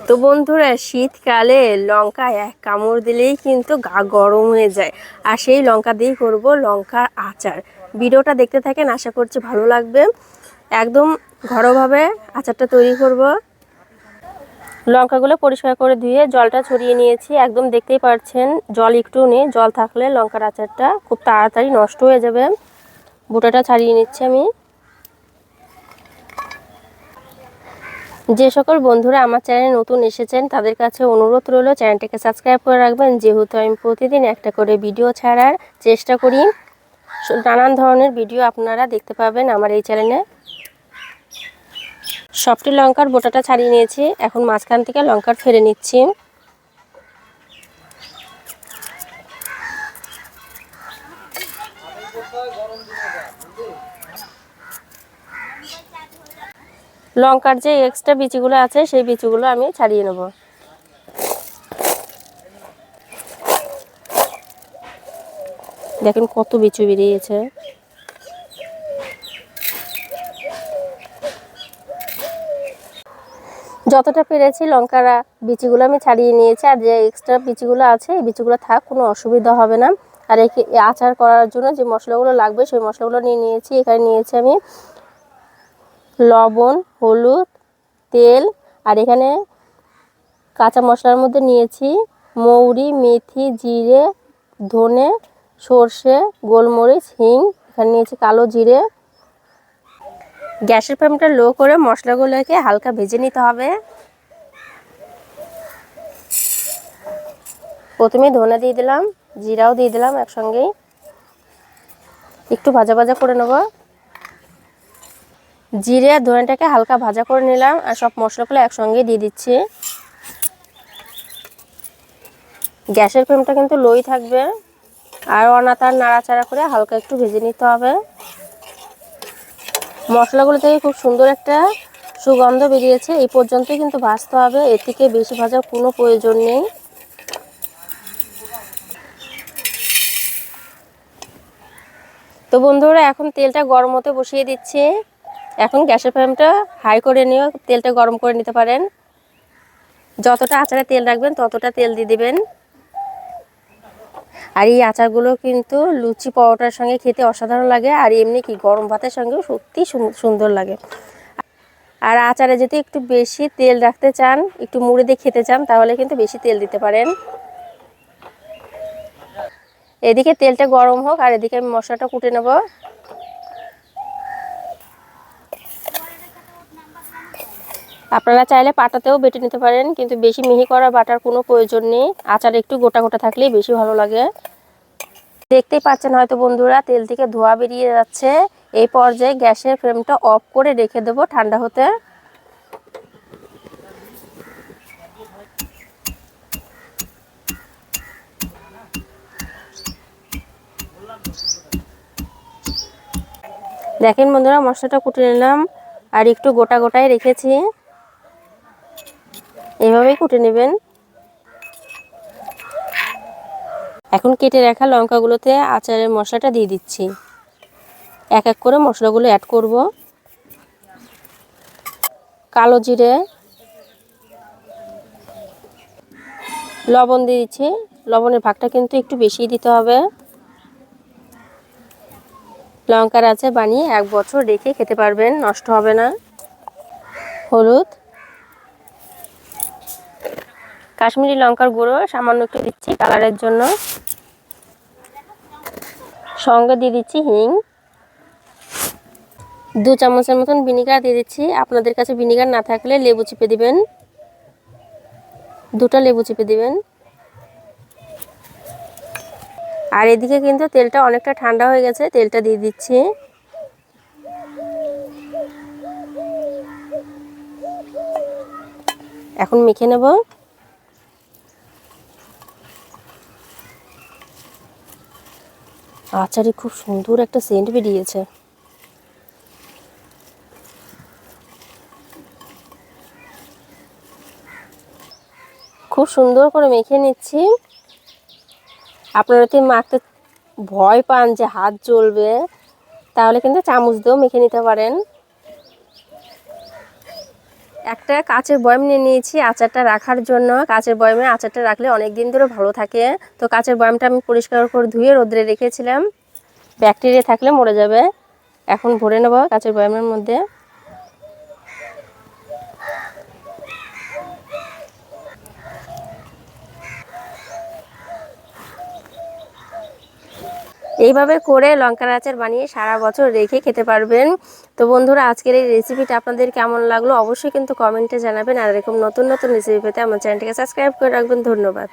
তো বন্ধুরা, শীতকালে লঙ্কা এক কামড় দিলেই কিন্তু গা গরম হয়ে যায়। আর সেই লঙ্কা দিয়েই করব লঙ্কার আচার। ভিডিওটা দেখতে থাকেন, আশা করছি ভালো লাগবে। একদম ঘরোয়াভাবে আচারটা তৈরি করব। লঙ্কাগুলো পরিষ্কার করে ধুয়ে জলটা ছড়িয়ে নিয়েছি। একদম দেখতেই পাচ্ছেন জল একটু নেই। জল থাকলে লঙ্কার আচারটা খুব তাড়াতাড়ি নষ্ট হয়ে যাবে। বোঁটাটা ছাড়িয়ে নিচ্ছি আমি। যে সকল বন্ধুরা আমার চ্যানেলে নতুন এসেছেন তাদের কাছে অনুরোধ রইল চ্যানেলটিকে সাবস্ক্রাইব করে রাখবেন, যেহেতু আমি প্রতিদিন একটা করে ভিডিও ছাড়ার চেষ্টা করি। নানান ধরনের ভিডিও আপনারা দেখতে পাবেন আমার এই চ্যানেলে। সবটি লঙ্কার বোঁটাটা ছাড়িয়ে নিয়েছি। এখন মাঝখান থেকে লঙ্কার ফেলে নিচ্ছি। লঙ্কার যে এক্সট্রা বিচিগুলো আছে সেই বিচিগুলো আমি ছাড়িয়ে নেব। দেখেন কত বিচি বেরিয়েছে। যতটা পেরেছি লঙ্কার বিচিগুলো আমি ছাড়িয়ে নিয়েছি। আর যে এক্সট্রা বিচিগুলো আছে এই বিচিগুলো থাক, কোনো অসুবিধা হবে না। আর এই আচার করার জন্য যে মশলাগুলো লাগবে সেই মশলাগুলো নিয়ে নিয়েছি। এখানে নিয়েছি আমি লবণ, হলুদ, তেল, আর এখানে কাঁচা মশলার মধ্যে নিয়েছি মৌরি, মেথি, জিরে, ধনে, সর্ষে, গোলমরিচ, হিং। এখানে নিয়েছি কালো জিরে। গ্যাসের ফ্লেমটা লো করে মশলাগুলোকে হালকা ভেজে নিতে হবে। প্রথমে ধনে দিয়ে দিলাম, জিরাও দিয়ে দিলাম একসঙ্গেই। একটু ভাজা ভাজা করে নেব। জিরে আর ধনেটাকে হালকা ভাজা করে নিলাম আর সব মশলাগুলো একসঙ্গে দিয়ে দিচ্ছি। গ্যাসের ফ্লেমটা কিন্তু লোই থাকবে। আর অনাতার নাড়াচাড়া করে হালকা একটু ভেজে নিতে হবে। মশলাগুলো থেকে খুব সুন্দর একটা সুগন্ধ বেরিয়েছে। এই পর্যন্তই কিন্তু ভাজতে হবে, এর থেকে বেশি ভাজার কোনো প্রয়োজন নেই। তো বন্ধুরা, এখন তেলটা গরম হতে বসিয়ে দিচ্ছি। এখন গ্যাসের ফ্লেমটা হাই করে নিয়ে তেলটা গরম করে নিতে পারেন। যতটা আচারে তেল রাখবেন ততটা তেল দিয়ে দেবেন। আর এই আচারগুলো কিন্তু লুচি পরোটার সঙ্গে খেতে অসাধারণ লাগে, আর এমনি কি গরম ভাতের সঙ্গেও সত্যি সুন্দর লাগে। আর আচারে যদি একটু বেশি তেল রাখতে চান, একটু মুড়ি দিয়ে খেতে চান, তাহলে কিন্তু বেশি তেল দিতে পারেন। এদিকে তেলটা গরম হোক আর এদিকে আমি মশলাটা কুটে নেব। আপনারা চাইলে পাটাতেও বেটে নিতে পারেন, কিন্তু বেশি মিহি করা বাটার কোনো প্রয়োজন নেই। আচার একটু গোটা গোটা থাকলেই বেশি ভালো লাগে। দেখতেই পাচ্ছেন হয়তো বন্ধুরা, তেল থেকে ধোঁয়া বেরিয়ে যাচ্ছে। এই পর্যায়ে গ্যাসের ফ্লেমটা অফ করে রেখে দেবো ঠান্ডা হতে। দেখেন বন্ধুরা, মশলাটা কুটে নিলাম আর একটু গোটা গোটায় রেখেছি। এভাবেই কুটে নেবেন। এখন কেটে রাখা লঙ্কাগুলোতে আচারের মশলাটা দিয়ে দিচ্ছি। এক এক করে মশলাগুলো অ্যাড করব। কালো জিরে, লবণ দিয়ে দিচ্ছি। লবণের ভাগটা কিন্তু একটু বেশি দিতে হবে। লঙ্কার আচার বানিয়ে 1 বছর রেখে খেতে পারবেন, নষ্ট হবে না। হলুদ, কাশ্মীরি লঙ্কার গুঁড়ো সামান্য একটু দিচ্ছি কালারের জন্য। সঙ্গে দিয়ে দিচ্ছি হিং। 2 চামচের মতন ভিনিগার দিয়ে দিচ্ছি। আপনাদের কাছে ভিনিগার না থাকলে লেবু চিপে দিবেন, 2টা লেবু চিপে দিবেন। আর এদিকে কিন্তু তেলটা অনেকটা ঠান্ডা হয়ে গেছে, তেলটা দিয়ে দিচ্ছি। এখন মেখে নেব। আচারে খুব সুন্দর একটা সেন্ট বেরিয়েছে। খুব সুন্দর করে মেখে নিচ্ছি। আপনারা যদি মাখতে ভয় পান যে হাত জ্বলবে, তাহলে কিন্তু চামচ দিয়েও মেখে নিতে পারেন। একটা কাচের বয়াম নিয়ে নিয়েছি আচারটা রাখার জন্য। কাচের বয়ামে আচারটা রাখলে অনেক দিন ধরে ভালো থাকে। তো কাচের বয়ামটা আমি পরিষ্কার করে ধুয়ে রোদ্রে রেখেছিলাম, ব্যাকটেরিয়া থাকলে মরে যাবে। এখন ভরে নেব কাচের বয়ামের মধ্যে। এইভাবে করে লঙ্কার আচার বানিয়ে সারা বছর রেখে খেতে পারবেন। তো বন্ধুরা, আজকের এই রেসিপিটা আপনাদের কেমন লাগলো অবশ্যই কিন্তু কমেন্টে জানাবেন। আর এরকম নতুন নতুন রেসিপি পেতে আমার চ্যানেলটিকে সাবস্ক্রাইব করে রাখবেন। ধন্যবাদ।